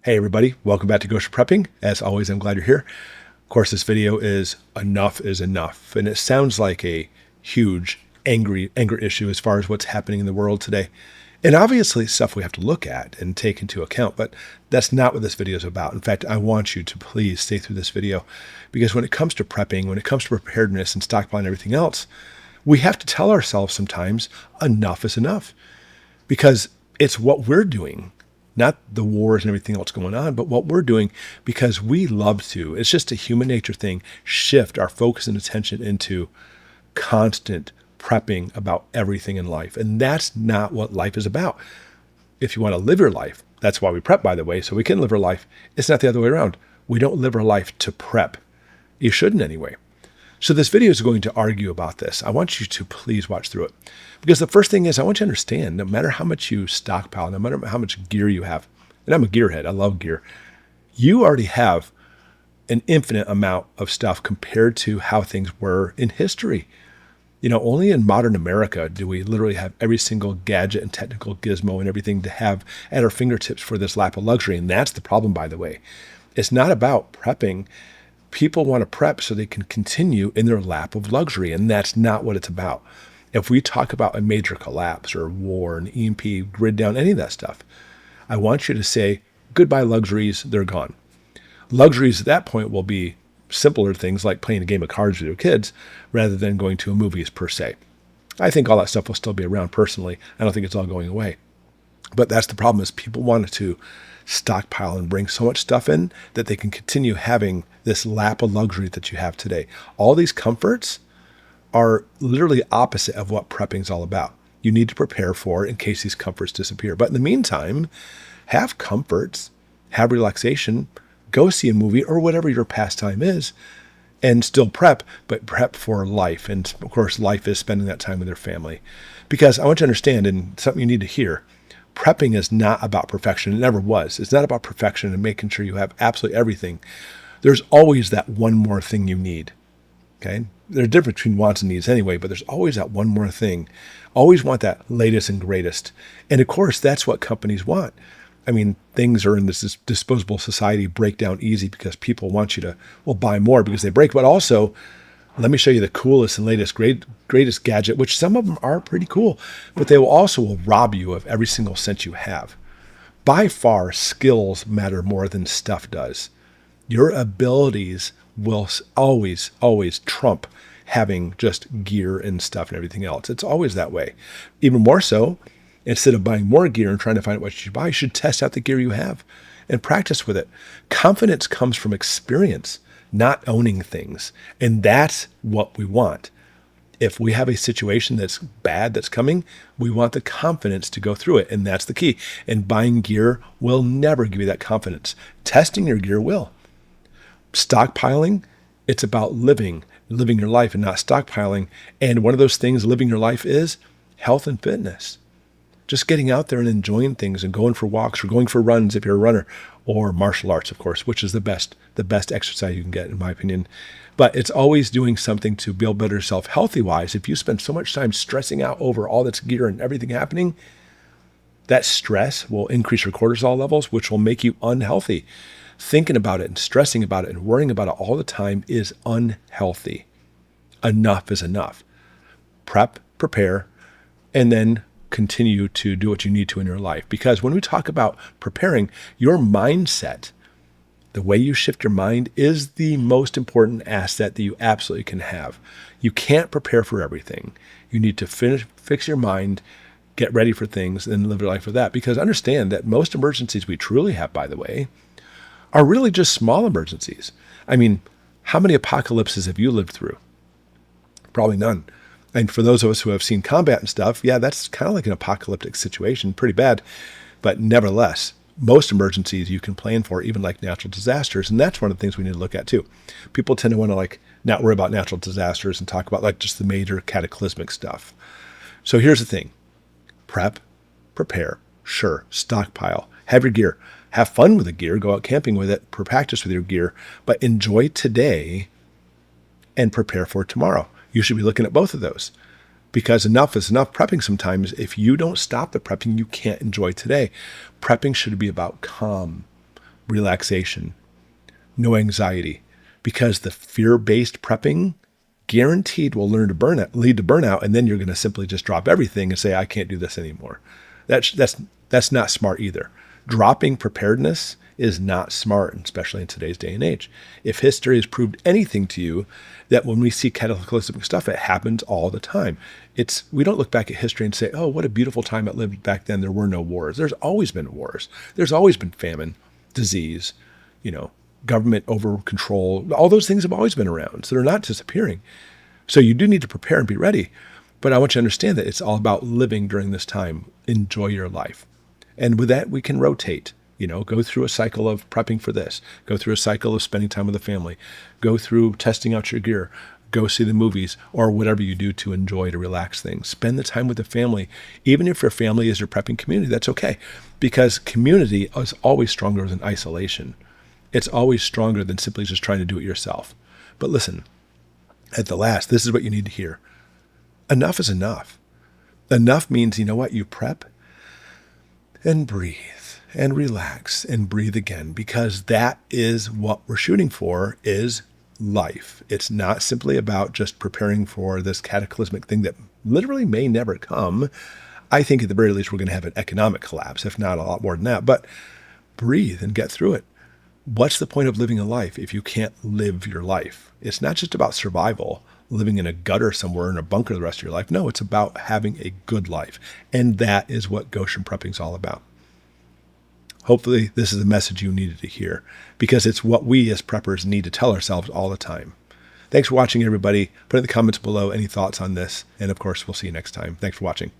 Hey everybody, welcome back to Goshen Prepping. As always, I'm glad you're here. Of course, this video is enough is enough, and it sounds like a huge anger issue as far as what's happening in the world today. And obviously it's stuff we have to look at and take into account, but that's not what this video is about. In fact, I want you to please stay through this video, because when it comes to prepping, when it comes to preparedness and stockpiling and everything else, we have to tell ourselves sometimes enough is enough, because it's what we're doing. Not the wars and everything else going on, but what we're doing because we love to. It's just a human nature thing. Shift our focus and attention into constant prepping about everything in life. And that's not what life is about. If you want to live your life, that's why we prep, by the way, so we can live our life. It's not the other way around. We don't live our life to prep. You shouldn't anyway. So this video is going to argue about this. I want you to please watch through it. Because the first thing is, I want you to understand, no matter how much you stockpile, no matter how much gear you have, and I'm a gearhead, I love gear, you already have an infinite amount of stuff compared to how things were in history. You know, only in modern America do we literally have every single gadget and technical gizmo and everything to have at our fingertips for this lap of luxury. And that's the problem, by the way. It's not about prepping. People want to prep so they can continue in their lap of luxury, and that's not what it's about. If we talk about a major collapse or war, an EMP, grid down, any of that stuff, I want you to say, goodbye luxuries, they're gone. Luxuries at that point will be simpler things like playing a game of cards with your kids rather than going to a movies per se. I think all that stuff will still be around personally. I don't think it's all going away. But that's the problem, is people wanted to stockpile and bring so much stuff in that they can continue having this lap of luxury that you have today. All these comforts are literally opposite of what prepping is all about. You need to prepare for in case these comforts disappear. But in the meantime, have comforts, have relaxation, go see a movie or whatever your pastime is, and still prep, but prep for life. And of course, life is spending that time with your family. Because I want you to understand, and something you need to hear, prepping is not about perfection. It never was. It's not about perfection and making sure you have absolutely everything. There's always that one more thing you need. Okay? There's a difference between wants and needs anyway, but there's always that one more thing. Always want that latest and greatest. And of course, that's what companies want. I mean, things are in this disposable society break down easy because people want you to, buy more because they break. But also, let me show you the coolest and latest, greatest gadget, which some of them are pretty cool, but they will rob you of every single cent you have. By far, skills matter more than stuff does. Your abilities will always, always trump having just gear and stuff and everything else. It's always that way. Even more so, instead of buying more gear and trying to find out what you should buy, you should test out the gear you have and practice with it. Confidence comes from experience, not owning things. And that's what we want. If we have a situation that's bad that's coming, we want the confidence to go through it. And that's the key. And buying gear will never give you that confidence. Testing your gear will. Stockpiling, it's about living your life and not stockpiling. And one of those things, living your life, is health and fitness. Just getting out there and enjoying things and going for walks or going for runs if you're a runner, or martial arts, of course, which is the best exercise you can get, in my opinion. But it's always doing something to build better yourself healthy-wise. If you spend so much time stressing out over all this gear and everything happening, that stress will increase your cortisol levels, which will make you unhealthy. Thinking about it and stressing about it and worrying about it all the time is unhealthy. Enough is enough. Prep, prepare, and then continue to do what you need to in your life. Because when we talk about preparing, your mindset, the way you shift your mind, is the most important asset that you absolutely can have. You can't prepare for everything. You need to fix your mind, get ready for things, and live your life with that. Because understand that most emergencies we truly have, by the way, are really just small emergencies. I mean, how many apocalypses have you lived through? Probably none. And for those of us who have seen combat and stuff, yeah, that's kind of like an apocalyptic situation, pretty bad. But nevertheless, most emergencies you can plan for, even like natural disasters. And that's one of the things we need to look at too. People tend to want to not worry about natural disasters and talk about just the major cataclysmic stuff. So here's the thing. Prep, prepare, sure, stockpile, have your gear, have fun with the gear, go out camping with it, practice with your gear, but enjoy today and prepare for tomorrow. You should be looking at both of those, because enough is enough. Prepping sometimes, if you don't stop the prepping, you can't enjoy today. Prepping should be about calm, relaxation, no anxiety, because the fear-based prepping guaranteed will lead to burnout, and then you're going to simply just drop everything and say, I can't do this anymore. That's not smart either. Dropping preparedness is not smart, especially in today's day and age. If history has proved anything to you, that when we see cataclysmic stuff, it happens all the time. We don't look back at history and say, oh, what a beautiful time it lived back then. There were no wars. There's always been wars. There's always been famine, disease, government over control. All those things have always been around. So they're not disappearing. So you do need to prepare and be ready. But I want you to understand that it's all about living during this time. Enjoy your life. And with that, we can rotate. Go through a cycle of prepping for this. Go through a cycle of spending time with the family. Go through testing out your gear. Go see the movies or whatever you do to enjoy, to relax things. Spend the time with the family. Even if your family is your prepping community, that's okay. Because community is always stronger than isolation. It's always stronger than simply just trying to do it yourself. But listen, at the last, this is what you need to hear. Enough is enough. Enough means, you prep and breathe and relax and breathe again, because that is what we're shooting for, is life. It's not simply about just preparing for this cataclysmic thing that literally may never come. I think at the very least we're going to have an economic collapse, if not a lot more than that. But breathe and get through it. What's the point of living a life if you can't live your life? It's not just about survival, living in a gutter somewhere in a bunker the rest of your life. No, it's about having a good life. And that is what Goshen prepping is all about. Hopefully this is the message you needed to hear, because it's what we as preppers need to tell ourselves all the time. Thanks for watching, everybody. Put in the comments below any thoughts on this. And of course, we'll see you next time. Thanks for watching.